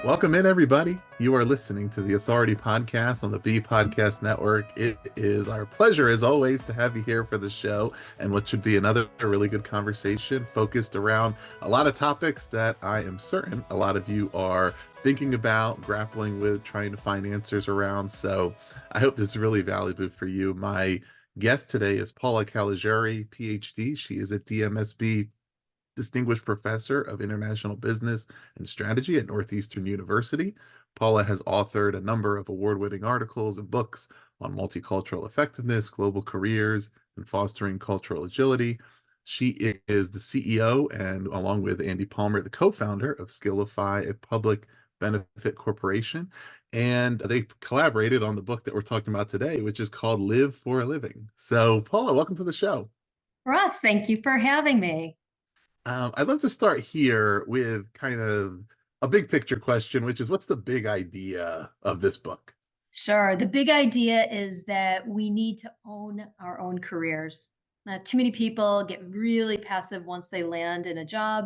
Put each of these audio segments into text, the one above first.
Welcome in, everybody. You are listening to the Authority Podcast on the B Podcast Network. It is our pleasure, as always, to have you here for the show and what should be another really good conversation focused around a lot of topics that I am certain a lot of you are thinking about, grappling with, trying to find answers around. So I hope this is really valuable for you. My guest today is Paula Caligiuri, PhD. She is at DMSB Distinguished Professor of International Business and Strategy at Northeastern University. Paula has authored a number of award-winning articles and books on multicultural effectiveness, global careers, and fostering cultural agility. She is the CEO and, along with Andy Palmer, the co-founder of Skiilify, a public benefit corporation. And they collaborated on the book that we're talking about today, which is called Live for a Living. So, Paula, welcome to the show. Ross, thank you for having me. I'd love to start here with kind of a big picture question, which is what's the big idea of this book? Sure. The big idea is that we need to own our own careers. Too many people get really passive once they land in a job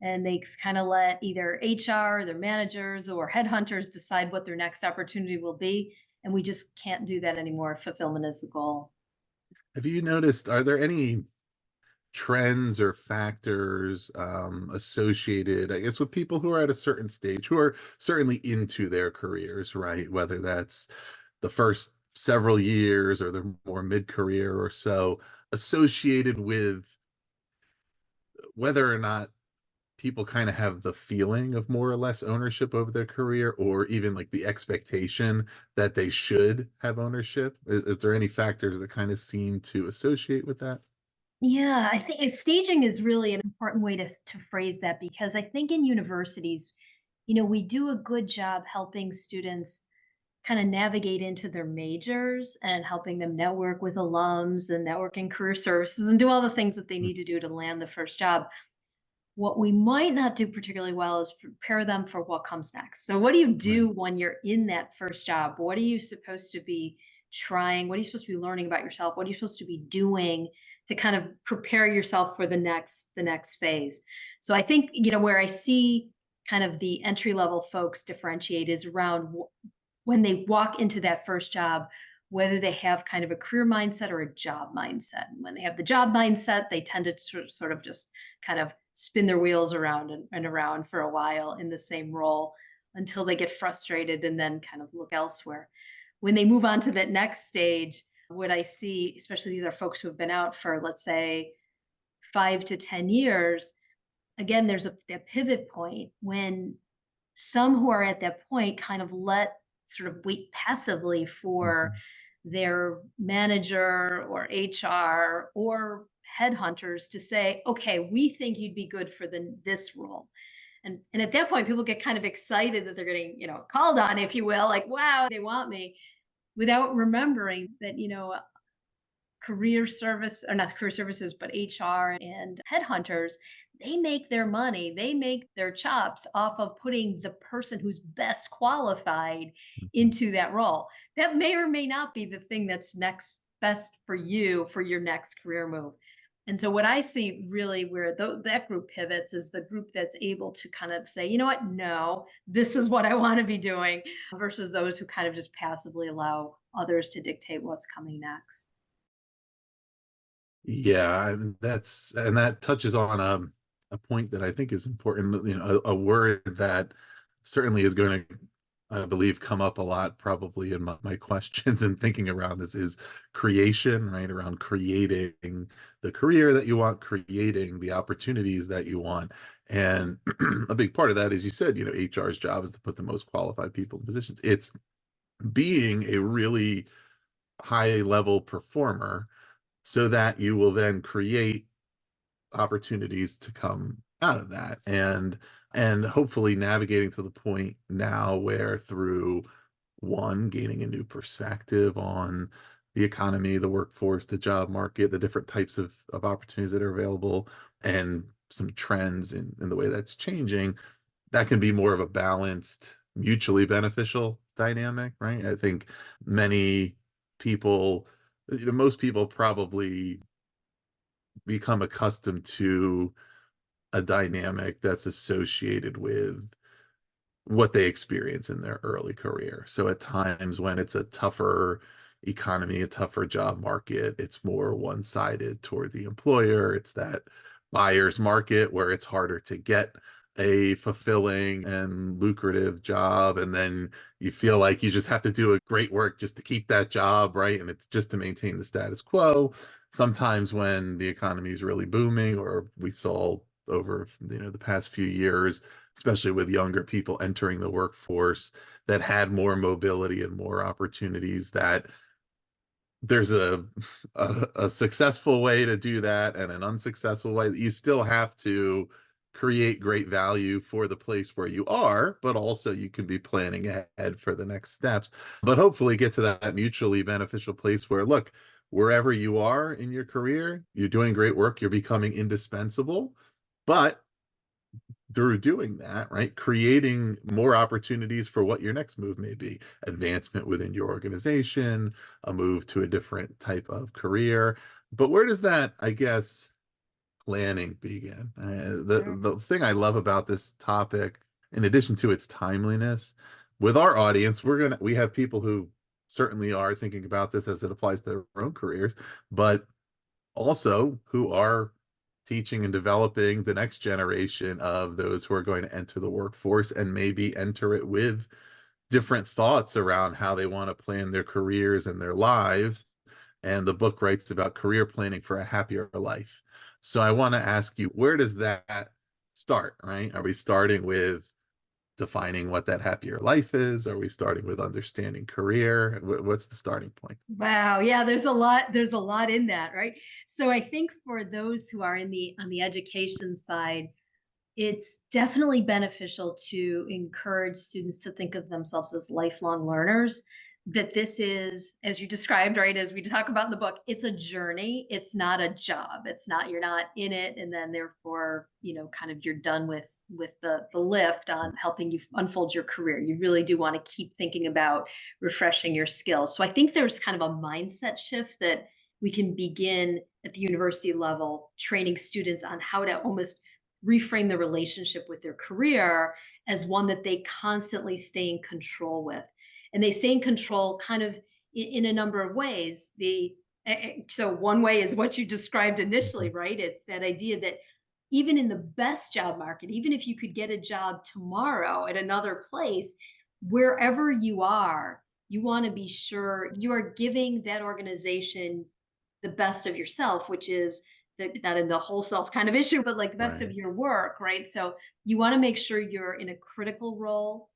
and they kind of let either HR, their managers, or headhunters decide what their next opportunity will be. And we just can't do that anymore. Fulfillment is the goal. Have you noticed, are there any trends or factors associated, I guess, with people who are at a certain stage, who are certainly into their careers, right? Whether that's the first several years or the more mid-career or so, associated with whether or not people kind of have the feeling of more or less ownership over their career, or even like the expectation that they should have ownership? Is there any factors that kind of seem to associate with that? Yeah, I think staging is really an important way to phrase that because I think in universities, we do a good job helping students kind of navigate into their majors and helping them network with alums and network in career services and do all the things that they need to do to land the first job. What we might not do particularly well is prepare them for what comes next. So, what do you Right. do when you're in that first job? What are you supposed to be trying? What are you supposed to be learning about yourself? What are you supposed to be doing to kind of prepare yourself for the next phase? So, I think where I see kind of the entry level folks differentiate is around when they walk into that first job, whether they have kind of a career mindset or a job mindset. And when they have the job mindset, they tend to sort of just kind of spin their wheels around and around for a while in the same role until they get frustrated and then kind of look elsewhere. When they move on to that next stage, what I see, especially these are folks who have been out for, let's say, 5 to 10 years, again, there's a pivot point when some who are at that point kind of let sort of wait passively for Mhm. their manager or HR or headhunters to say, okay, we think you'd be good for this role. And at that point, people get kind of excited that they're getting, called on, if you will, like, wow, they want me, without remembering that, career service or not career services, but HR and headhunters, they make their money, they make their chops off of putting the person who's best qualified Mhm. into that role. That may or may not be the thing that's next best for you for your next career move. And so, what I see really where that group pivots is the group that's able to kind of say, you know what, no, this is what I want to be doing, versus those who kind of just passively allow others to dictate what's coming next. Yeah, and that touches on a point that I think is important. A word that certainly is going to, I believe, come up a lot probably in my questions and thinking around this is creation, right? Around creating the career that you want, creating the opportunities that you want. And a big part of that, as you said, HR's job is to put the most qualified people in positions. It's being a really high level performer so that you will then create opportunities to come out of that, and hopefully navigating to the point now where, through one, gaining a new perspective on the economy, the workforce, the job market, the different types of opportunities that are available, and some trends in the way that's changing, that can be more of a balanced, mutually beneficial dynamic, right? I think many people, most people probably become accustomed to a dynamic that's associated with what they experience in their early career. So at times when it's a tougher economy, a tougher job market, it's more one-sided toward the employer. It's that buyer's market where it's harder to get a fulfilling and lucrative job. And then you feel like you just have to do a great work just to keep that job, right? And it's just to maintain the status quo. Sometimes when the economy is really booming, or we saw over the past few years, especially with younger people entering the workforce that had more mobility and more opportunities, that there's a successful way to do that and an unsuccessful way. You still have to create great value for the place where you are, but also you can be planning ahead for the next steps. But hopefully get to that mutually beneficial place where, look, wherever you are in your career, you're doing great work, you're becoming indispensable. But through doing that, right, creating more opportunities for what your next move may be, advancement within your organization, a move to a different type of career. But where does that, I guess, planning begin? The thing I love about this topic, in addition to its timeliness, with our audience, we have people who certainly are thinking about this as it applies to their own careers, but also who are teaching and developing the next generation of those who are going to enter the workforce and maybe enter it with different thoughts around how they want to plan their careers and their lives. And the book writes about career planning for a happier life. So I want to ask you, where does that start, right? Are we starting with defining what that happier life is? Are we starting with understanding career? What's the starting point? Wow, yeah, there's a lot in that, right? So I think for those who are in the on the education side, it's definitely beneficial to encourage students to think of themselves as lifelong learners. That this is, as you described, right, as we talk about in the book, it's a journey. It's not a job. It's not, you're not in it and then therefore, kind of you're done with the lift on helping you unfold your career. You really do want to keep thinking about refreshing your skills. So I think there's kind of a mindset shift that we can begin at the university level, training students on how to almost reframe the relationship with their career as one that they constantly stay in control with. And they stay in control kind of in a number of ways. So one way is what you described initially, Mhm. right? It's that idea that even in the best job market, even if you could get a job tomorrow at another place, wherever you are, you want to be sure you are giving that organization the best of yourself, which is not in the whole self kind of issue, but like the best of Right. your work, right? So you want to make sure you're in a critical role,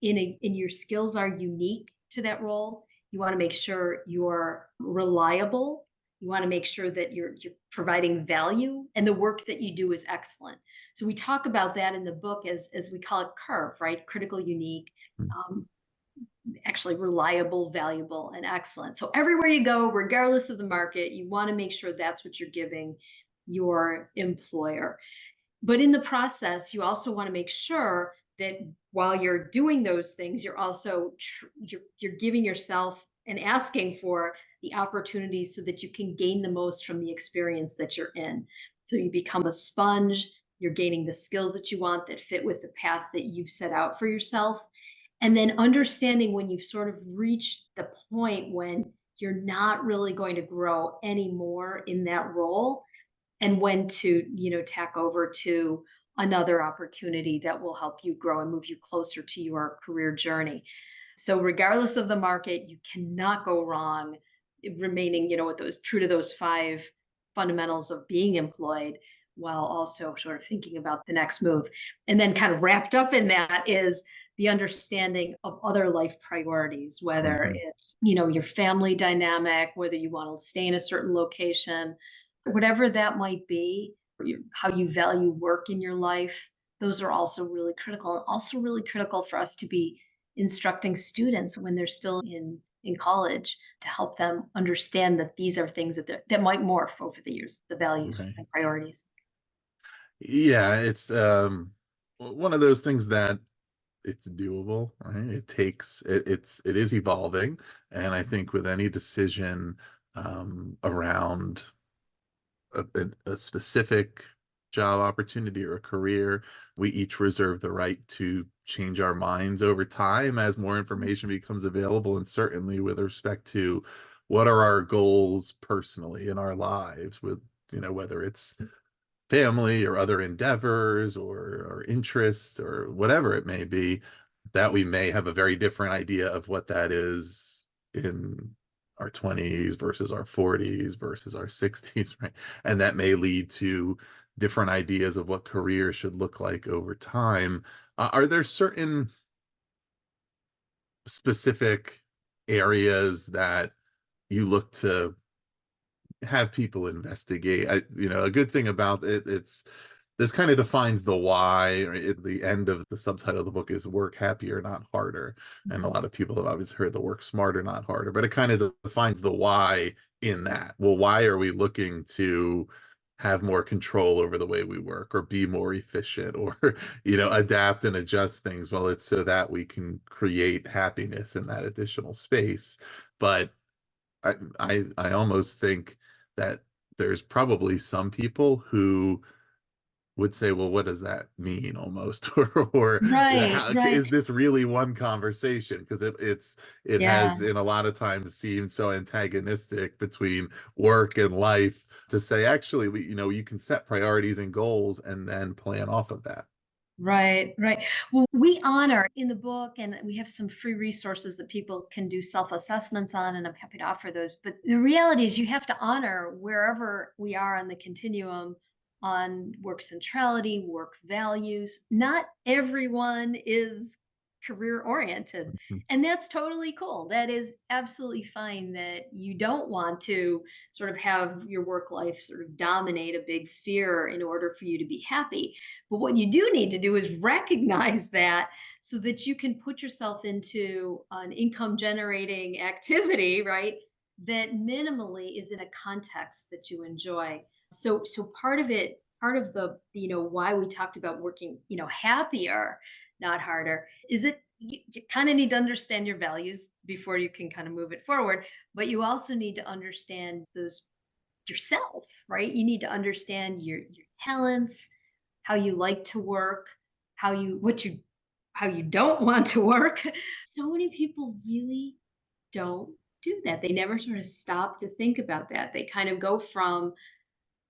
in your skills are unique to that role. You want to make sure you're reliable. You want to make sure that you're providing value and the work that you do is excellent. So we talk about that in the book as we call it curve, right? Critical, unique, Mm. um, actually reliable, valuable, and excellent. So everywhere you go, regardless of the market, you want to make sure that's what you're giving your employer. But in the process, you also want to make sure that while you're doing those things, you're also you're giving yourself and asking for the opportunities so that you can gain the most from the experience that you're in. So you become a sponge, you're gaining the skills that you want that fit with the path that you've set out for yourself. And then understanding when you've sort of reached the point when you're not really going to grow anymore in that role, and when to tack over to another opportunity that will help you grow and move you closer to your career journey. So regardless of the market, you cannot go wrong remaining with those true to those five fundamentals of being employed, while also sort of thinking about the next move. And then kind of wrapped up in that is the understanding of other life priorities, whether Mhm. it's your family dynamic, whether you want to stay in a certain location, whatever that might be, or how you value work in your life. Those are also really critical, and also really critical for us to be instructing students when they're still in college, to help them understand that these are things that might morph over the years, the values Right. and priorities. Yeah, it's one of those things that it's doable, right? It is evolving, and I think with any decision around a specific job opportunity or a career. We each reserve the right to change our minds over time as more information becomes available, and certainly with respect to what are our goals personally in our lives, with whether it's family or other endeavors or interests or whatever it may be, that we may have a very different idea of what that is in our 20s versus our 40s versus our 60s, right? And that may lead to different ideas of what career should look like over time. Are there certain specific areas that you look to have people investigate? A good thing about it, it's this kind of defines the why. Right? At the end of the subtitle of the book is "Work Happier, Not Harder," and a lot of people have obviously heard the "Work Smarter, Not Harder," but it kind of defines the why in that. Well, why are we looking to have more control over the way we work, or be more efficient, or adapt and adjust things? Well, it's so that we can create happiness in that additional space. But I almost think that there's probably some people who would say, well, what does that mean, almost? Or Right, how right. is this really one conversation? Because it Yeah. has in a lot of times seemed so antagonistic between work and life, to say, actually, you can set priorities and goals and then plan off of that. Right, right. Well, we honor in the book, and we have some free resources that people can do self assessments on, and I'm happy to offer those. But the reality is, you have to honor wherever we are on the continuum on work centrality, work values. Not everyone is career oriented, Mhm. and that's totally cool. That is absolutely fine that you don't want to sort of have your work life sort of dominate a big sphere in order for you to be happy. But what you do need to do is recognize that so that you can put yourself into an income generating activity, right? That minimally is in a context that you enjoy. So part of it, part of the, why we talked about working, happier, not harder, is that you kind of need to understand your values before you can kind of move it forward. But you also need to understand those yourself, right? You need to understand your talents, how you like to work, how you don't want to work. So many people really don't do that. They never sort of stop to think about that. They kind of go from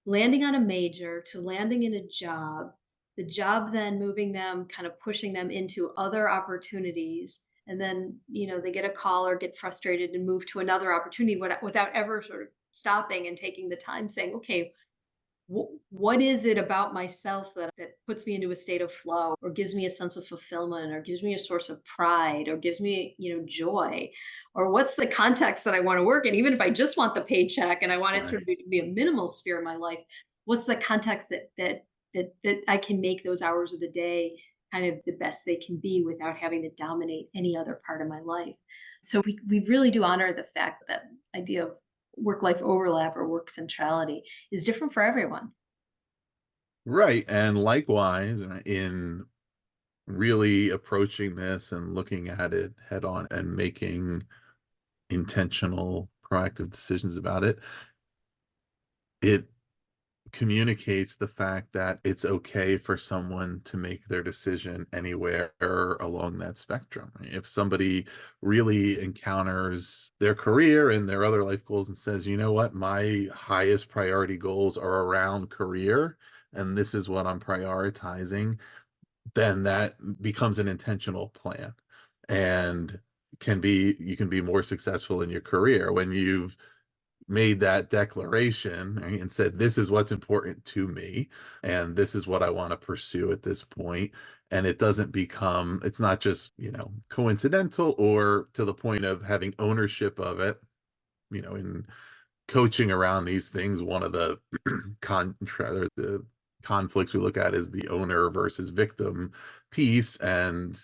landing on a major to landing in a job, the job then moving them, kind of pushing them into other opportunities. And then, they get a call or get frustrated and move to another opportunity without ever sort of stopping and taking the time saying, okay, what is it about myself that puts me into a state of flow or gives me a sense of fulfillment or gives me a source of pride or gives me joy, or what's the context that I want to work in, even if I just want the paycheck and I want it sort of Right. to be a minimal sphere in my life. What's the context that I can make those hours of the day kind of the best they can be without having to dominate any other part of my life? So we really do honor the fact that idea of work life overlap or work centrality is different for everyone. Right. And likewise, in really approaching this and looking at it head on and making intentional, proactive decisions about it, it communicates the fact that it's okay for someone to make their decision anywhere along that spectrum. Right? If somebody really encounters their career and their other life goals and says, you know what, my highest priority goals are around career, and this is what I'm prioritizing, then that becomes an intentional plan, and you can be more successful in your career when you've made that declaration, right, and said, this is what's important to me, and this is what I want to pursue at this point. And it's not just coincidental or to the point of having ownership of it. In coaching around these things, one of the the conflicts we look at is the owner versus victim piece, and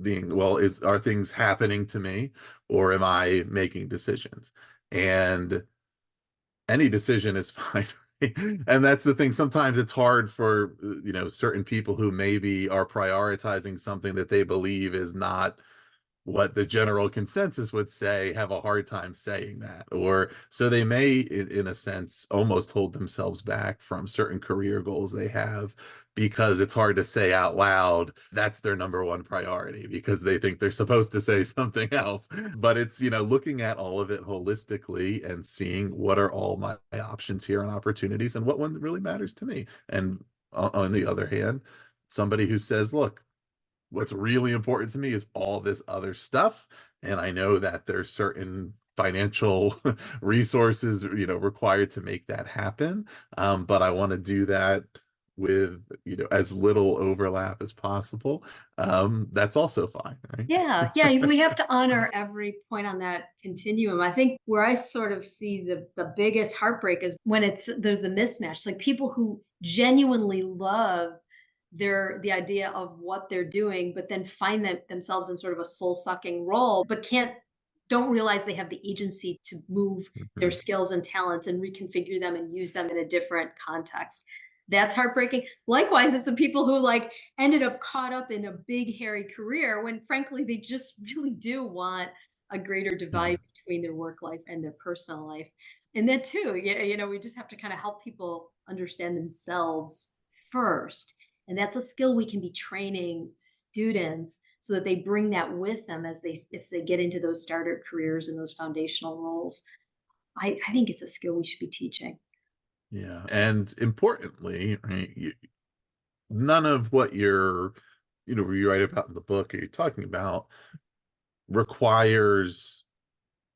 being, well, is are things happening to me, or am I making decisions? And any decision is fine. And that's the thing. Sometimes it's hard for certain people who maybe are prioritizing something that they believe is not what the general consensus would say, have a hard time saying that. Or so they may, in a sense, almost hold themselves back from certain career goals they have because it's hard to say out loud that's their number one priority because they think they're supposed to say something else. But it's, looking at all of it holistically and seeing what are all my options here and opportunities and what one really matters to me. And on the other hand, somebody who says, look, what's really important to me is all this other stuff, and I know that there's certain financial resources, required to make that happen. But I want to do that with, as little overlap as possible. That's also fine, right? Yeah, yeah, we have to honor every point on that continuum. I think where I sort of see the biggest heartbreak is when there's a mismatch. Like people who genuinely love the idea of what they're doing, but then find themselves in sort of a soul-sucking role, but don't realize they have the agency to move their Mhm. skills and talents and reconfigure them and use them in a different context. That's heartbreaking. Likewise, it's the people who like ended up caught up in a big hairy career when frankly they just really do want a greater divide Yeah. between their work life and their personal life. And that too, yeah, we just have to kind of help people understand themselves first. And that's a skill we can be training students so that they bring that with them as if they get into those starter careers and those foundational roles. I think it's a skill we should be teaching. Yeah. And importantly, right, none of what you write about in the book or you're talking about requires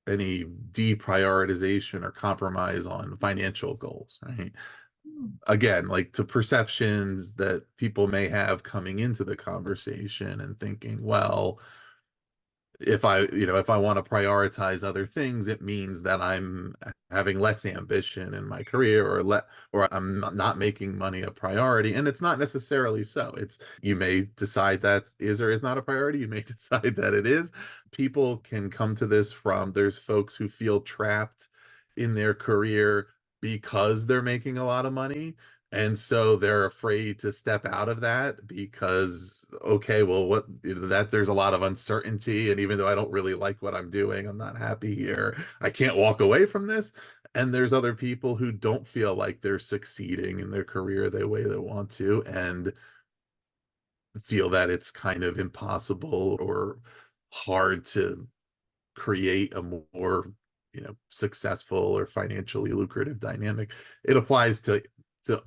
any deprioritization or compromise on financial goals, right? Mm. Again, like to perceptions that people may have coming into the conversation and thinking, well, if I want to prioritize other things, it means that I'm having less ambition in my career or I'm not making money a priority. And it's not necessarily so. It's you may decide that is or is not a priority. You may decide that it is. People can come to this from there's folks who feel trapped in their career because they're making a lot of money. And so they're afraid to step out of that because, okay, well, that there's a lot of uncertainty. And even though I don't really like what I'm doing, I'm not happy here. I can't walk away from this. And there's other people who don't feel like they're succeeding in their career the way they want to and feel that it's kind of impossible or hard to create a more, successful or financially lucrative dynamic. It applies to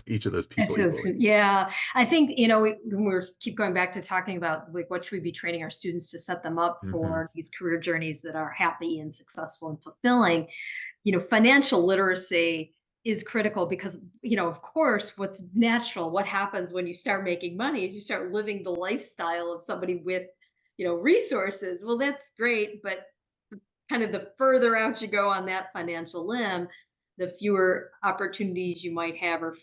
each of those It people is, equally. yeah. I think, when keep going back to talking about like what should we be training our students to set them up Hmm. for these career journeys that are happy and successful and fulfilling. Financial literacy is critical because, of course, what's natural, what happens when you start making money is you start living the lifestyle of somebody with, resources. Well, that's great, but kind of the further out you go on that financial limb, the fewer opportunities you might have or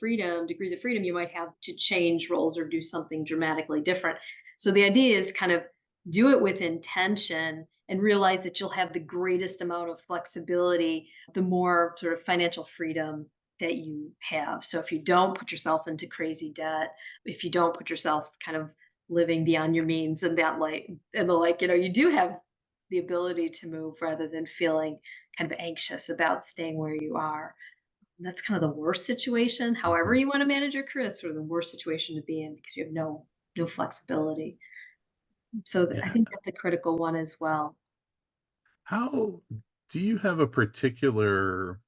degrees of freedom you might have to change roles or do something dramatically different. So the idea is kind of do it with intention and realize that you'll have the greatest amount of flexibility the more sort of financial freedom that you have. So if you don't put yourself into crazy debt, if you don't put yourself kind of living beyond your means and that like and the like, you do have the ability to move rather than feeling kind of anxious about staying where you are. That's kind of the worst situation. However, Hmm. you want to manage your career, it's sort of the worst situation to be in because you have no flexibility. So I Yeah. think that's a critical one as well. How do you have a particular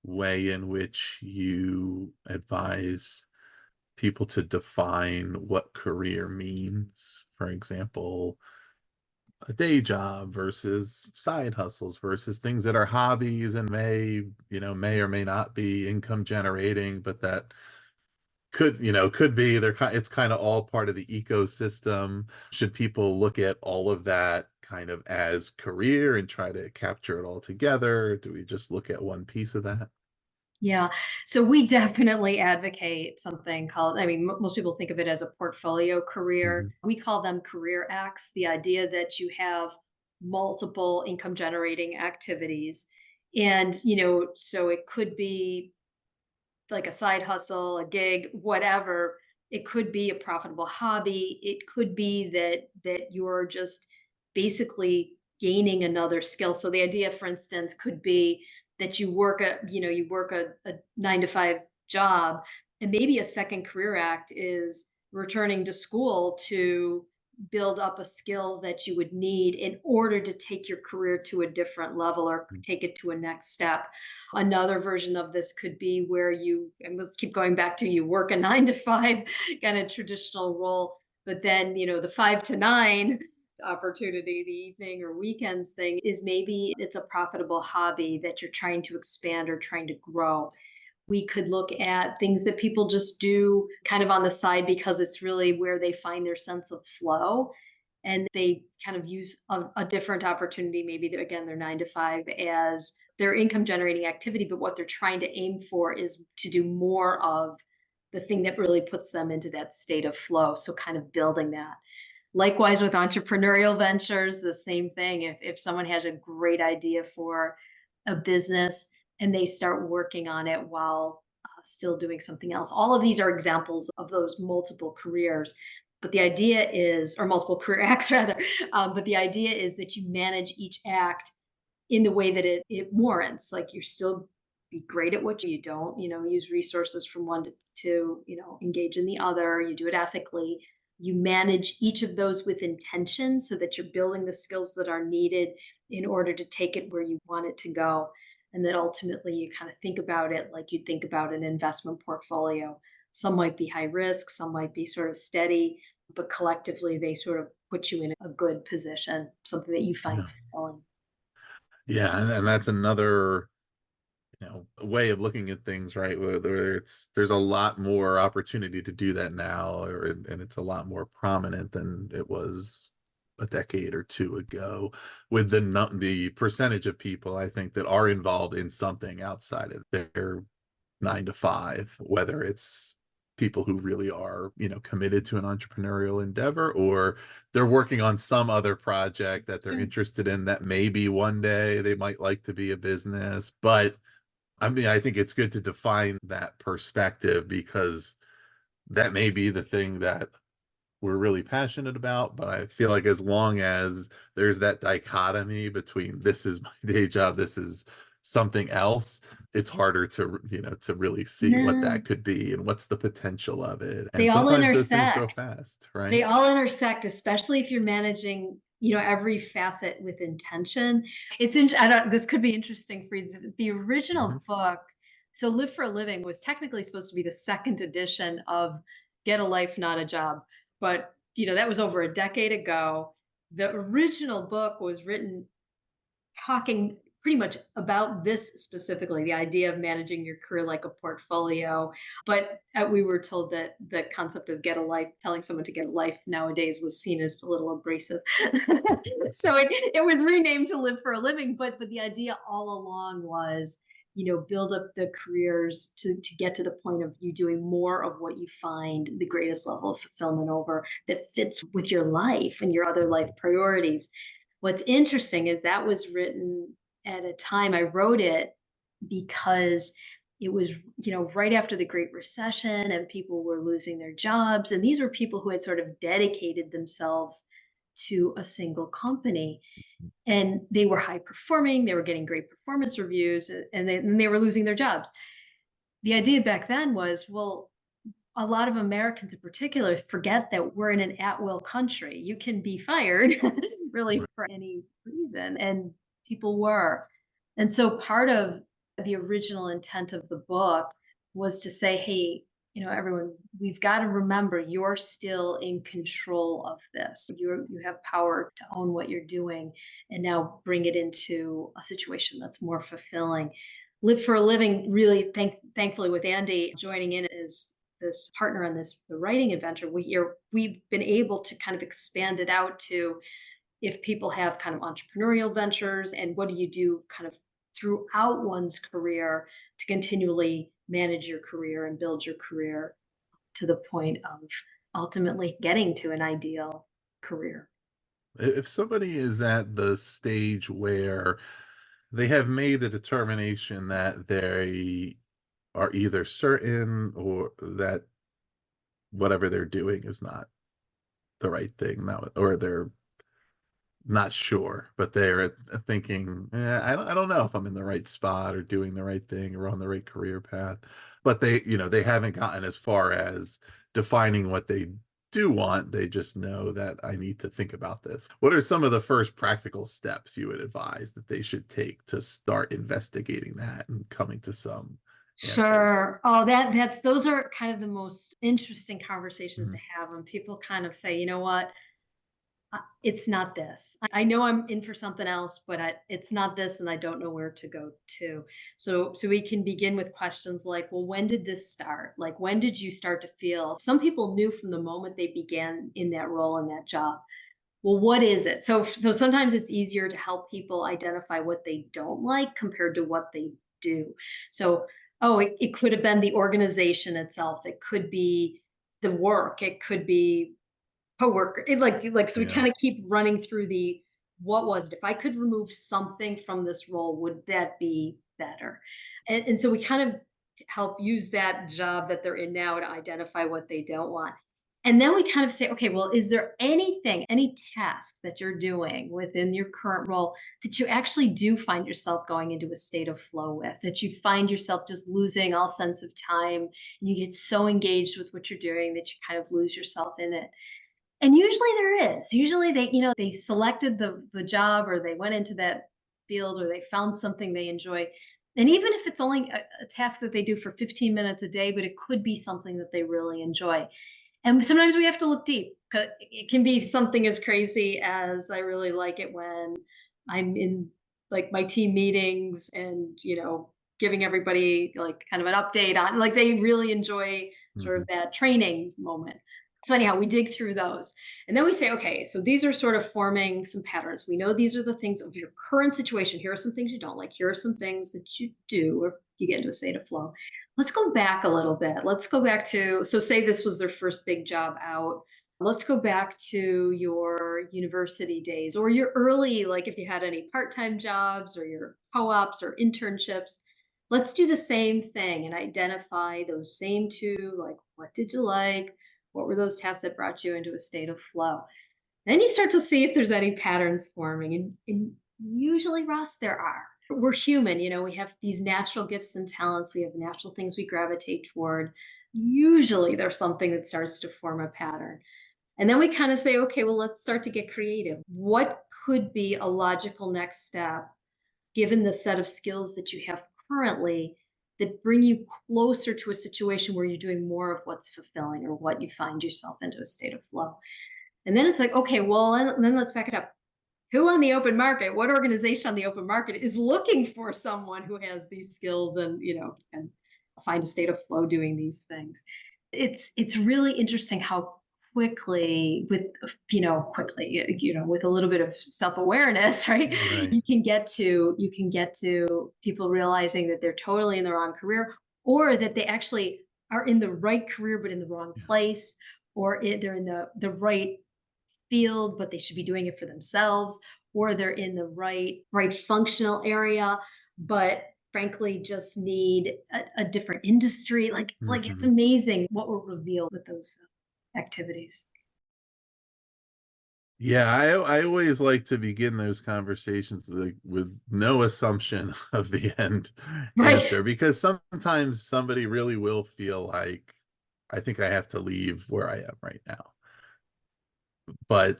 way in which you advise people to define what career means? For example, a day job versus side hustles versus things that are hobbies and may or may not be income generating, but that could be it's kind of all part of the ecosystem. Should people look at all of that kind of as career and try to capture it all together? Do we just look at one piece of that? Yeah. So we definitely advocate something called, I mean, most people think of it as a portfolio career. Mhm. We call them career acts, the idea that you have multiple income generating activities. And, so it could be like a side hustle, a gig, whatever. It could be a profitable hobby. It could be that you're just basically gaining another skill. So the idea, for instance, could be that you work a 9 to 5 job, and maybe a second career act is returning to school to build up a skill that you would need in order to take your career to a different level or take it to a next step. Another version of this could be where and let's keep going back to, you work a 9 to 5 kind of traditional role, but then, the 5 to 9 opportunity, the evening or weekends thing, is maybe it's a profitable hobby that you're trying to expand or trying to grow. We could look at things that people just do kind of on the side because it's really where they find their sense of flow. And they kind of use a different opportunity, maybe again, their 9 to 5 as their income generating activity. But what they're trying to aim for is to do more of the thing that really puts them into that state of flow. So, kind of building that. Likewise, with entrepreneurial ventures, the same thing. If someone has a great idea for a business and they start working on it while still doing something else, all of these are examples of those multiple careers. But the idea is, or multiple career acts rather, but the idea is that you manage each act in the way that it warrants. Like, you still be great at what you don't, use resources from one to engage in the other. You do it ethically. You manage each of those with intention so that you're building the skills that are needed in order to take it where you want it to go. And then ultimately you kind of think about it like you'd think about an investment portfolio. Some might be high risk, some might be sort of steady, but collectively they sort of put you in a good position, something that you find Yeah. fulfilling. Yeah, and that's another, way of looking at things, right? Where there's a lot more opportunity to do that now, and it's a lot more prominent than it was a decade or two ago, with the percentage of people, I think, that are involved in something outside of their 9 to 5, whether it's people who really are, committed to an entrepreneurial endeavor, or they're working on some other project that they're Mm. interested in that maybe one day they might like to be a business. But I mean, I think it's good to define that perspective, because that may be the thing that we're really passionate about. But I feel like as long as there's that dichotomy between this is my day job, this is something else, it's harder to, to really see what No, that could be and what's the potential of it. they And all sometimes those things grow intersect. fast, They right? all intersect, especially if you're managing, every facet with intention. I don't, this could be interesting for you. The Mhm. original book, so Live for a Living, was technically supposed to be the second edition of Get a Life, Not a Job. But, that was over a decade ago. The original book was written talking pretty much about this specifically, the idea of managing your career like a portfolio. But we were told that the concept of get a life, telling someone to get a life nowadays, was seen as a little abrasive. So it was renamed to Live for a Living. But the idea all along was, build up the careers to get to the point of you doing more of what you find the greatest level of fulfillment over, that fits with your life and your other life priorities. What's interesting is that was written at a time, I wrote it because it was, right after the Great Recession and people were losing their jobs. And these were people who had sort of dedicated themselves to a single company, and they were high performing, they were getting great performance reviews, and they were losing their jobs. The idea back then was, well, a lot of Americans in particular forget that we're in an at-will country. You can be fired really Right. for any reason, and people were. And so part of the original intent of the book was to say, hey, everyone, we've got to remember you're still in control of this. You have power to own what you're doing, and now bring it into a situation that's more fulfilling. Live for a Living, really, thankfully, with Andy joining in as this partner on the writing adventure, we've been able to kind of expand it out to, if people have kind of entrepreneurial ventures, and what do you do kind of throughout one's career to continually manage your career and build your career to the point of ultimately getting to an ideal career. If somebody is at the stage where they have made the determination that they are either certain or that whatever they're doing is not the right thing now, or they're not sure, but they're thinking, I don't know if I'm in the right spot or doing the right thing or on the right career path. But they haven't gotten as far as defining what they do want. They just know that I need to think about this. What are some of the first practical steps you would advise that they should take to start investigating that and coming to some answers? Sure. Oh, that's those are kind of the most interesting conversations to Mhm. have when people kind of say, you know what, it's not this. I know I'm in for something else, but it's not this, and I don't know where to go to. So we can begin with questions like, well, when did this start? Like, when did you start to feel? Some people knew from the moment they began in that role in that job. Well, what is it? So sometimes it's easier to help people identify what they don't like compared to what they do. So, oh, it could have been the organization itself. It could be the work. It could be coworker. So we Yeah. kind of keep running through the what was it? If I could remove something from this role, would that be better? And so we kind of help use that job that they're in now to identify what they don't want. And then we kind of say, okay, well, is there anything, any task that you're doing within your current role that you actually do find yourself going into a state of flow with, that you find yourself just losing all sense of time and you get so engaged with what you're doing that you kind of lose yourself in it? And usually there is. Usually they selected the job or they went into that field or they found something they enjoy. And even if it's only a task that they do for 15 minutes a day, but it could be something that they really enjoy. And sometimes we have to look deep. It can be something as crazy as I really like it when I'm in like my team meetings and, giving everybody like kind of an update on like they really enjoy sort of Mhm. that training moment. So anyhow, we dig through those. And then we say, okay, so these are sort of forming some patterns. We know these are the things of your current situation. Here are some things you don't like. Here are some things that you do, or you get into a state of flow. Let's go back a little bit. Let's go back to, so say this was their first big job out. Let's go back to your university days or your early, like if you had any part time jobs or your co ops or internships. Let's do the same thing and identify those same two, like what did you like? What were those tasks that brought you into a state of flow? Then you start to see if there's any patterns forming. And usually, Ross, there are. We're human, we have these natural gifts and talents. We have natural things we gravitate toward. Usually, there's something that starts to form a pattern. And then we kind of say, okay, well, let's start to get creative. What could be a logical next step given the set of skills that you have currently that bring you closer to a situation where you're doing more of what's fulfilling or what you find yourself into a state of flow? And then it's like, okay, well, and then let's back it up. Who on the open market, what organization on the open market is looking for someone who has these skills and, can find a state of flow doing these things? It's really interesting how quickly with a little bit of self-awareness, right? Right. You can get to people realizing that they're totally in the wrong career or that they actually are in the right career but in the wrong Yeah. place or they're in the right field, but they should be doing it for themselves, or they're in the right functional area, but frankly just need a different industry. Like it's Mhm. amazing what will reveal with those activities. Yeah, I always like to begin those conversations like with no assumption of the end Right. answer because sometimes somebody really will feel like I think I have to leave where I am right now. But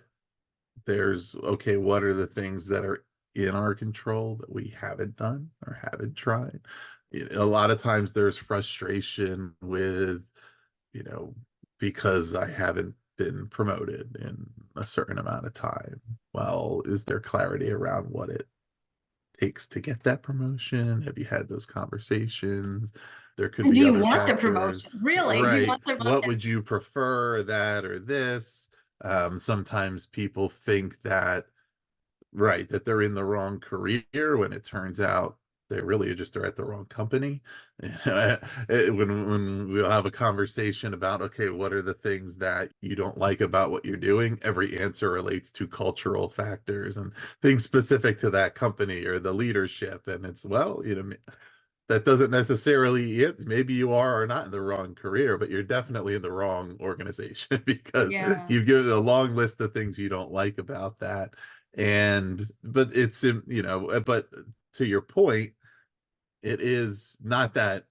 there's okay, what are the things that are in our control that we haven't done or haven't tried? A lot of times there's frustration with, you know, because I haven't been promoted in a certain amount of time. Well, is there clarity around what it takes to get that promotion? Have you had those conversations? There could And do be you other want the promotion? factors, Really? Do you right? want the What yeah. would you prefer, that or this? Sometimes people think that, right, that they're in the wrong career when it turns out they really just are at the wrong company. When we'll have a conversation about, okay, what are the things that you don't like about what you're doing? Every answer relates to cultural factors and things specific to that company or the leadership. And it's, well, that doesn't necessarily it. Maybe you are or not in the wrong career, but you're definitely in the wrong organization because Yeah. you've given a long list of things you don't like about that. And but it's in, but to your point, it is not that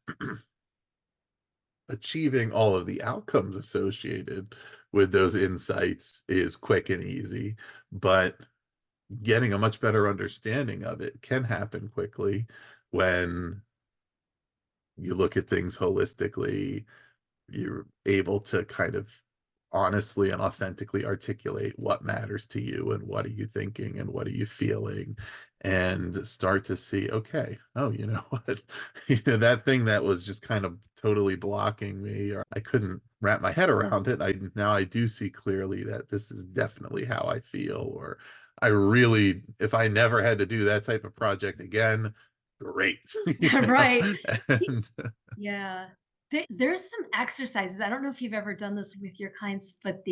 achieving all of the outcomes associated with those insights is quick and easy, but getting a much better understanding of it can happen quickly when you look at things holistically. You're able to kind of honestly and authentically articulate what matters to you and what are you thinking and what are you feeling, and start to see, okay, oh, you know what, that thing that was just kind of totally blocking me, or I couldn't wrap my head around it, I do see clearly that this is definitely how I feel. Or I really, if I never had to do that type of project again, great. Right. And Yeah. There's some exercises. I don't know if you've ever done this with your clients, but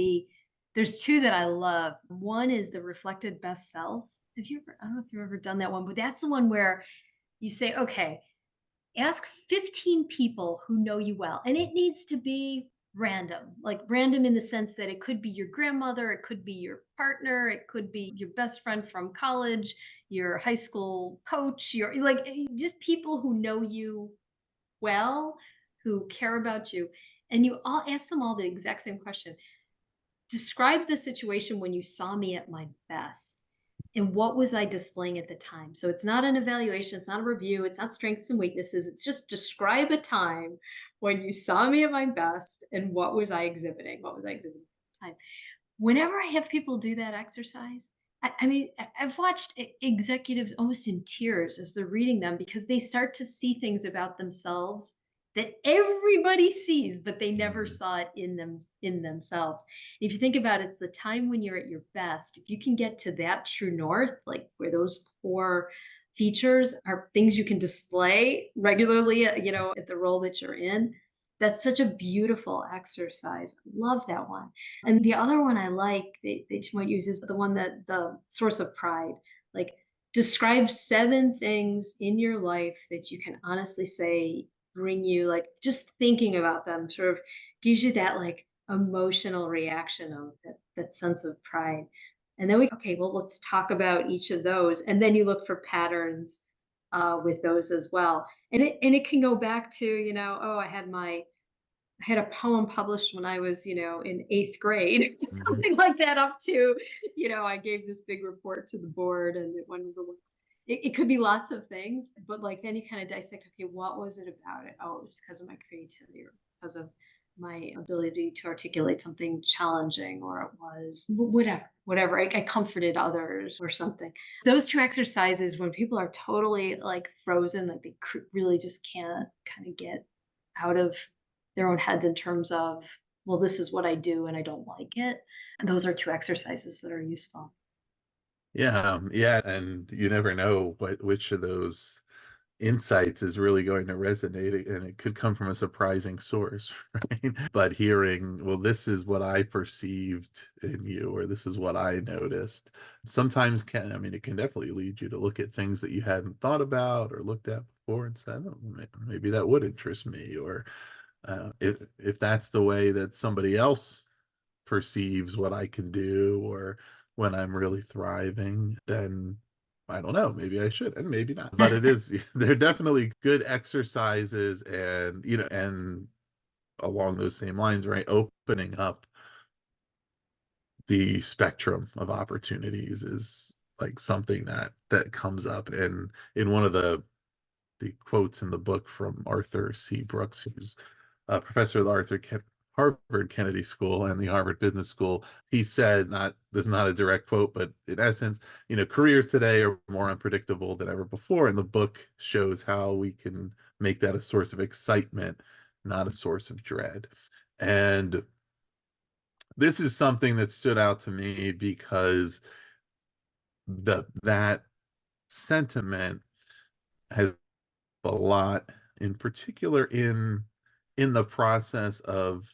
there's two that I love. One is the reflected best self. Have you ever, I don't know if you've ever done that one, but that's the one where you say, okay, ask 15 people who know you well. And it needs to be random, like random in the sense that it could be your grandmother, it could be your partner, it could be your best friend from college, your high school coach, your like just people who know you well, who care about you. And you all ask them all the exact same question. Describe the situation when you saw me at my best. And what was I displaying at the time? So it's not an evaluation, it's not a review, it's not strengths and weaknesses. It's just describe a time when you saw me at my best and what was I exhibiting? What was I exhibiting at the time? Whenever I have people do that exercise, I mean, I've watched executives almost in tears as they're reading them because they start to see things about themselves that everybody sees, but they never mm, saw it in themselves. If you think about it, it's the time when you're at your best. If you can get to that true north, like where those core features are things you can display regularly, at the role that you're in, that's such a beautiful exercise. I love that one. And the other one I like that you might use is the one that the source of pride. Like describe 7 things in your life that you can honestly say bring you like just thinking about them sort of gives you that like emotional reaction of that sense of pride. And then okay, well, let's talk about each of those. And then you look for patterns with those as well. And it can go back to, oh, I had a poem published when I was, in 8th grade, mhm. something like that up to, I gave this big report to the board and it went over well. It could be lots of things, but like then you kind of dissect, okay, what was it about it? Oh, it was because of my creativity or because of my ability to articulate something challenging, or it was whatever. I comforted others or something. Those two exercises, when people are totally like frozen, like they really just can't kind of get out of their own heads in terms of, well, this is what I do and I don't like it. And those are two exercises that are useful. Yeah, yeah, and you never know which of those insights is really going to resonate, and it could come from a surprising source, right? But hearing, well, this is what I perceived in you, or this is what I noticed, sometimes can, I mean, it can definitely lead you to look at things that you hadn't thought about or looked at before and said, oh, maybe that would interest me. Or if that's the way that somebody else perceives what I can do, or when I'm really thriving, then I don't know, maybe I should and maybe not. But it is they're definitely good exercises, and and along those same lines, right? Opening up the spectrum of opportunities is like something that comes up. And in one of the quotes in the book from Arthur C. Brooks, who's a professor at Harvard Kennedy School and the Harvard Business School. He said, not this is not a direct quote, but in essence, careers today are more unpredictable than ever before. And the book shows how we can make that a source of excitement, not a source of dread. And this is something that stood out to me because that sentiment has a lot, in particular in the process of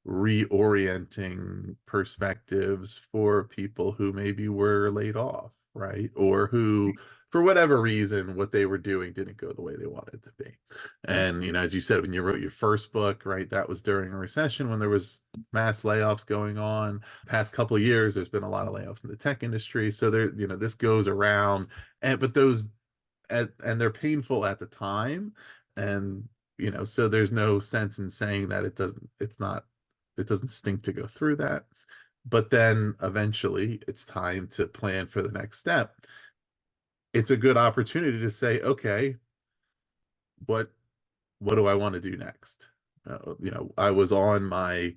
reorienting perspectives for people who maybe were laid off, right? Or who, for whatever reason, what they were doing didn't go the way they wanted to be. And, as you said, when you wrote your first book, right, that was during a recession when there was mass layoffs going on. Past couple of years, there's been a lot of layoffs in the tech industry. So there, this goes around, but and they're painful at the time. And, so there's no sense in saying that it doesn't stink to go through that. But then eventually it's time to plan for the next step. It's a good opportunity to say, okay, what what do I want to do next? I was on my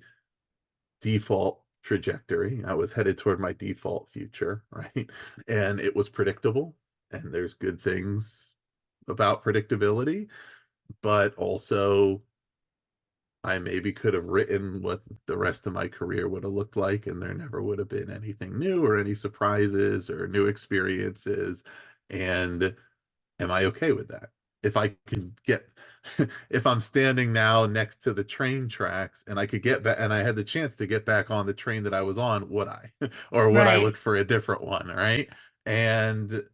default trajectory. I was headed toward my default future, right? And it was predictable. And there's good things about predictability, but also I maybe could have written what the rest of my career would have looked like, and there never would have been anything new or any surprises or new experiences. And am I okay with that? If I can get, if I'm standing now next to the train tracks and I could get back and I had the chance to get back on the train that I was on, would I? Or would I Right. look for a different one? Right. And,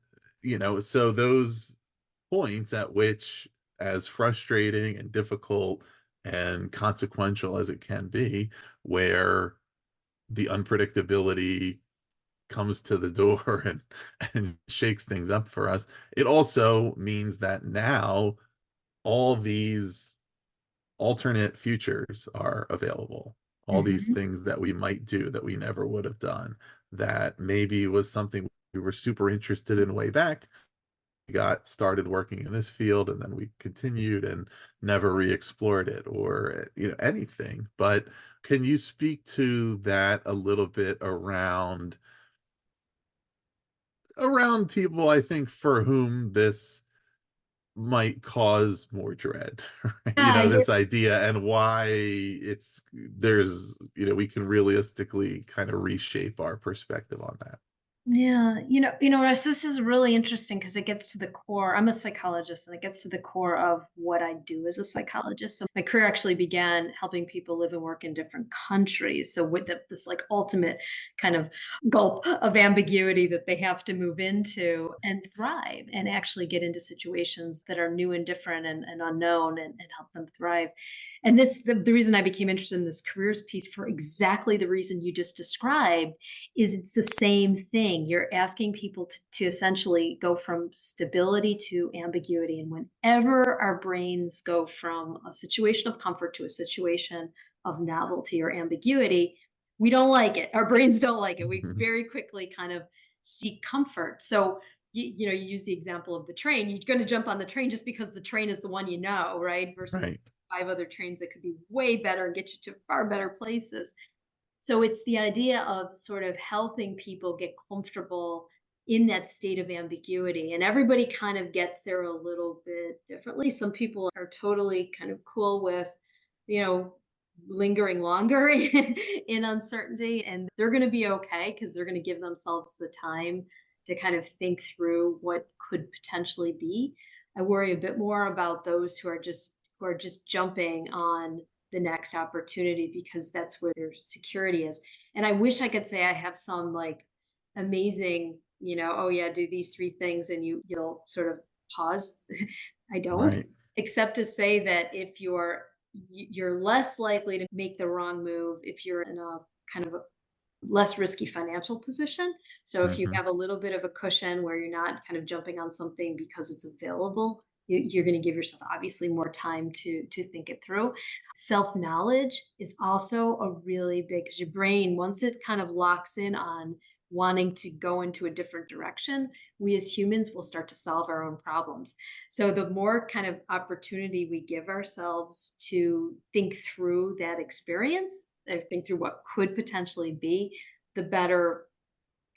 so those points at which, as frustrating and difficult and consequential as it can be, where the unpredictability comes to the door and shakes things up for us, it also means that now all these alternate futures are available. All these Mhm. things that we might do that we never would have done, that maybe was something we were super interested in way back. We got started working in this field and then we continued and never re-explored it, or anything. But can you speak to that a little bit around people, I think, for whom this might cause more dread, right? Yeah, This idea, and why we can realistically kind of reshape our perspective on that. yeah, this is really interesting because it gets to the core. I'm a psychologist, and it gets to the core of what I do as a psychologist. So my career actually began helping people live and work in different countries. So with this like ultimate kind of gulp of ambiguity that they have to move into and thrive, and actually get into situations that are new and different and unknown, and help them thrive. And the reason I became interested in this careers piece for exactly the reason you just described is it's the same thing. You're asking people to essentially go from stability to ambiguity. And whenever our brains go from a situation of comfort to a situation of novelty or ambiguity, we don't like it. Our brains don't like it. We Mhm. very quickly kind of seek comfort. So, you use the example of the train. You're going to jump on the train just because the train is the one you know, right? Versus Right. five other trains that could be way better and get you to far better places. So it's the idea of sort of helping people get comfortable in that state of ambiguity. And everybody kind of gets there a little bit differently. Some people are totally kind of cool with, you know, lingering longer in uncertainty, and they're going to be okay because they're going to give themselves the time to kind of think through what could potentially be. I worry a bit more about those who are just jumping on the next opportunity because that's where their security is. And I wish I could say I have some like amazing, oh yeah, do these three things and you'll sort of pause. I don't, Right. except to say that if you're less likely to make the wrong move if you're in a kind of a less risky financial position. So if you Hmm. have a little bit of a cushion where you're not kind of jumping on something because it's available, you're going to give yourself obviously more time to think it through. Self knowledge is also a really big because your brain, once it kind of locks in on wanting to go into a different direction, we as humans will start to solve our own problems. So the more kind of opportunity we give ourselves to think through that experience, think through what could potentially be, the better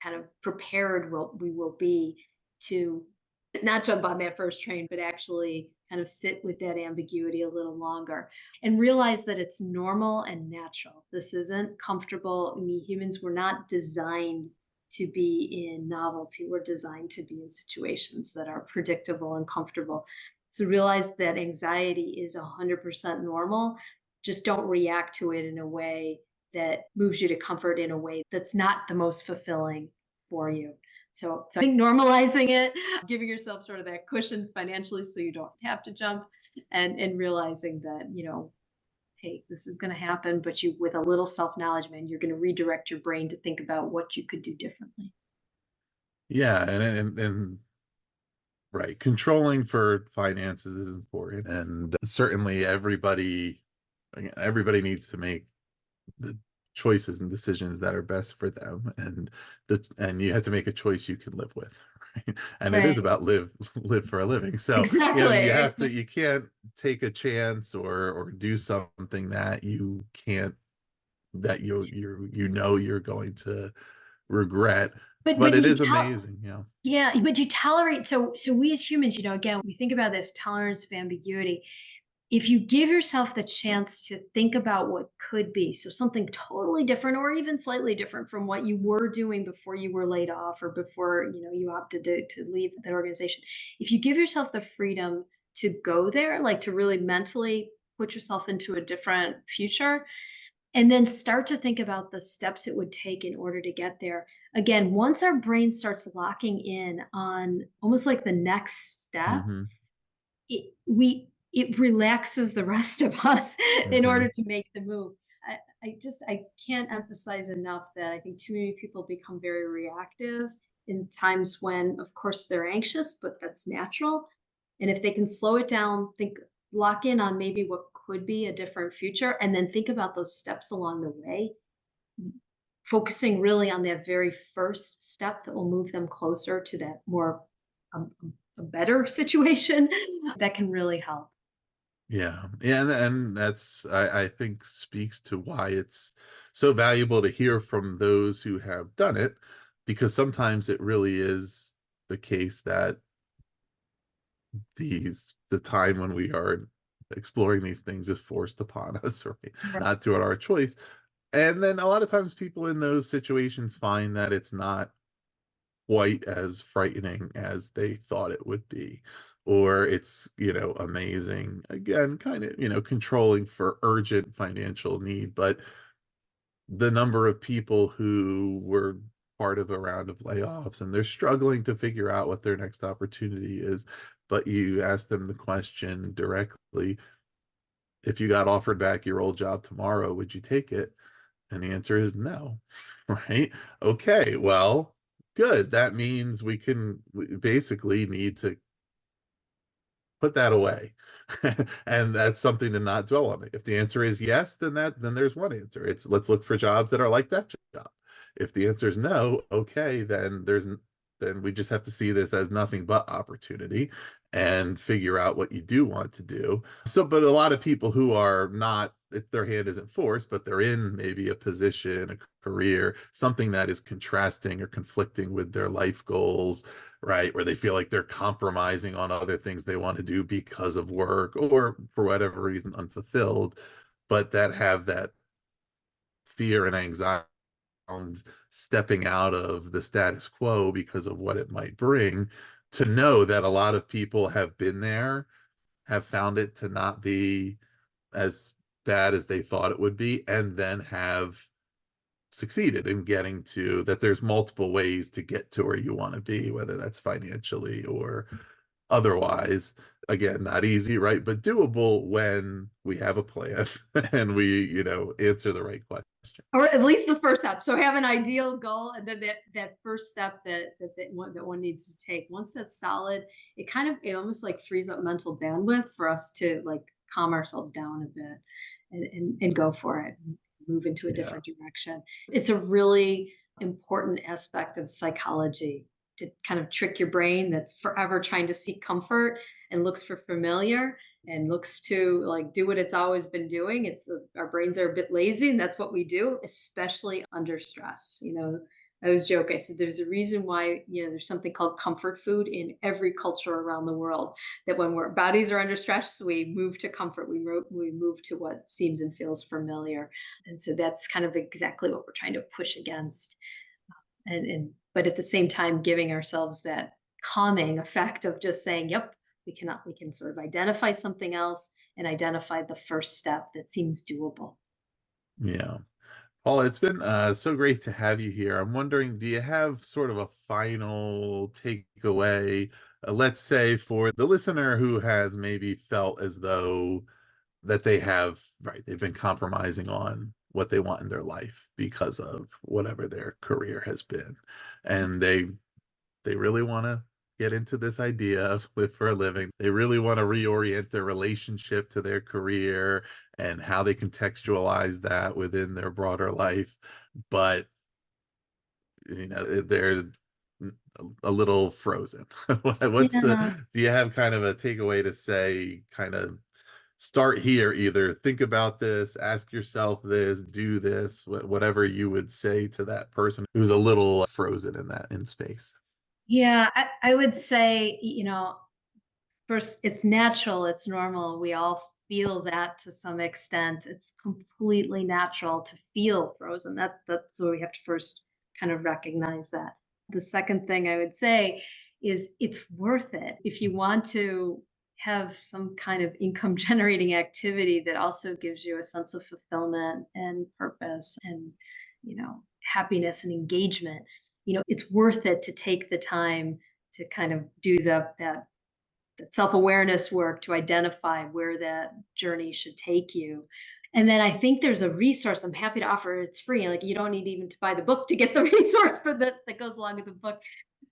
kind of prepared we will be to not jump on that first train, but actually kind of sit with that ambiguity a little longer and realize that it's normal and natural. This isn't comfortable. I mean, humans were not designed to be in novelty. We're designed to be in situations that are predictable and comfortable. So realize that anxiety is 100% normal. Just don't react to it in a way that moves you to comfort in a way that's not the most fulfilling for you. So I think normalizing it, giving yourself sort of that cushion financially so you don't have to jump, and realizing that, hey, this is going to happen, but you, with a little self-knowledge, man, you're going to redirect your brain to think about what you could do differently. Yeah, and right, controlling for finances is important, and certainly everybody needs to make the choices and decisions that are best for them, and you have to make a choice you can live with, right? And it is Right. about live for a living. So Exactly. you can't take a chance or do something that you can't, that you're going to regret. But But it you is tell amazing, yeah. Yeah, but you tolerate, so we as humans, again, we think about this tolerance of ambiguity. If you give yourself the chance to think about what could be, so something totally different or even slightly different from what you were doing before you were laid off or before, you opted to leave that organization. If you give yourself the freedom to go there, like to really mentally put yourself into a different future, and then start to think about the steps it would take in order to get there. Again, once our brain starts locking in on almost like the next step, Hmm. it relaxes the rest of us in order Hmm. to make the move. I can't emphasize enough that I think too many people become very reactive in times when, of course, they're anxious, but that's natural. And if they can slow it down, lock in on maybe what could be a different future, and then think about those steps along the way, focusing really on that very first step that will move them closer to that more a better situation, that can really help. Yeah, yeah, and that's, I think, speaks to why it's so valuable to hear from those who have done it, because sometimes it really is the case that the time when we are exploring these things is forced upon us, right? Right. Not through our choice. And then a lot of times people in those situations find that it's not quite as frightening as they thought it would be, or it's, amazing, again, kind of, controlling for urgent financial need. But the number of people who were part of a round of layoffs and they're struggling to figure out what their next opportunity is, but you ask them the question directly, if you got offered back your old job tomorrow, would you take it? And the answer is no, right? Okay, well, good. That means we basically need to put that away. And that's something to not dwell on. If the answer is yes, then there's one answer. It's, let's look for jobs that are like that job. If the answer is no, okay, then we just have to see this as nothing but opportunity and figure out what you do want to do. So, but a lot of people who are not, if their hand isn't forced, but they're in maybe a position, a career, something that is contrasting or conflicting with their life goals, right? Where they feel like they're compromising on other things they want to do because of work or for whatever reason unfulfilled, but that have that fear and anxiety around stepping out of the status quo because of what it might bring, to know that a lot of people have been there, have found it to not be as bad as they thought it would be, and then have succeeded in getting to that. There's multiple ways to get to where you want to be, whether that's financially or otherwise. Again, not easy, right? But doable when we have a plan and we, answer the right question. Or at least the first step. So have an ideal goal, and then that first step that one needs to take. Once that's solid, it almost like frees up mental bandwidth for us to like calm ourselves down a bit, and go for it, and move into a Yeah. different direction. It's a really important aspect of psychology to kind of trick your brain that's forever trying to seek comfort and looks for familiar and looks to like do what it's always been doing. Our brains are a bit lazy, and that's what we do, especially under stress. I always joke. I said there's a reason why there's something called comfort food in every culture around the world. That when our bodies are under stress, we move to comfort. We move to what seems and feels familiar, and so that's kind of exactly what we're trying to push against. And but at the same time, giving ourselves that calming effect of just saying, "Yep, we can sort of identify something else and identify the first step that seems doable." Yeah. Paula, it's been so great to have you here. I'm wondering, do you have sort of a final takeaway, let's say for the listener who has maybe felt as though that they have, right, they've been compromising on what they want in their life because of whatever their career has been, and they really want to get into this idea of live for a living. They really want to reorient their relationship to their career and how they contextualize that within their broader life. But, they're a little frozen. Yeah. Do you have kind of a takeaway to say, kind of start here, either think about this, ask yourself this, do this, whatever you would say to that person who's a little frozen in that in space? Yeah, I would say, first, it's natural, it's normal. We all feel that to some extent. It's completely natural to feel frozen. That's where we have to first kind of recognize that. The second thing I would say is it's worth it. If you want to have some kind of income generating activity that also gives you a sense of fulfillment and purpose and, happiness and engagement, it's worth it to take the time to kind of do that self-awareness work to identify where that journey should take you. And then I think there's a resource I'm happy to offer. It's free. Like, you don't need even to buy the book to get the resource that goes along with the book,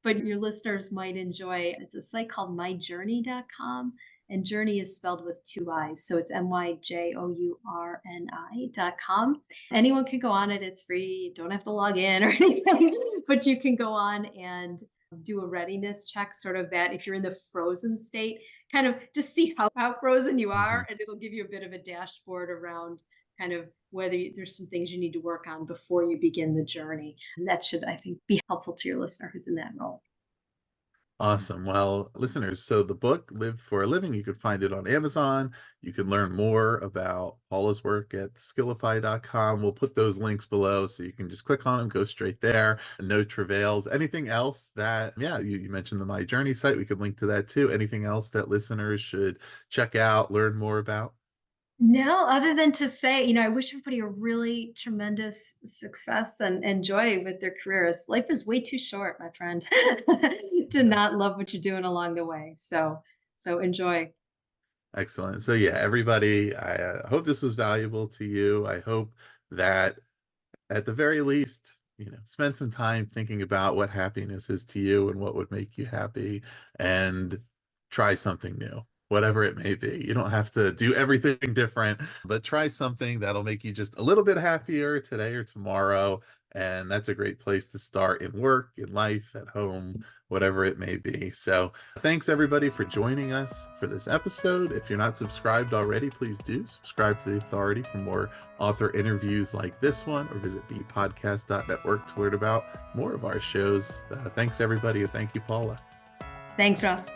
but your listeners might enjoy. It's a site called myjourney.com, and journey is spelled with two I's. So it's myjourni.com. Anyone can go on it. It's free. You don't have to log in or anything, but you can go on and do a readiness check, sort of that if you're in the frozen state, kind of just see how frozen you are, Mhm. and it'll give you a bit of a dashboard around kind of whether there's some things you need to work on before you begin the journey. And that should, I think, be helpful to your listener who's in that role. Awesome. Well, listeners, so the book Live for a Living, you can find it on Amazon. You can learn more about Paula's work at Skiilify.com. We'll put those links below so you can just click on them, go straight there. No travails. Anything else that, yeah, you mentioned the My Journey site. We could link to that too. Anything else that listeners should check out, learn more about? No, other than to say, I wish everybody a really tremendous success and joy with their careers. Life is way too short, my friend, to Yes. not love what you're doing along the way. So enjoy. Excellent. So yeah, everybody, I hope this was valuable to you. I hope that at the very least, spend some time thinking about what happiness is to you and what would make you happy, and try something new, whatever it may be. You don't have to do everything different, but try something that'll make you just a little bit happier today or tomorrow. And that's a great place to start in work, in life, at home, whatever it may be. So thanks everybody for joining us for this episode. If you're not subscribed already, please do subscribe to The Authority for more author interviews like this one, or visit bpodcast.network to learn about more of our shows. Thanks everybody, and thank you, Paula. Thanks, Ross.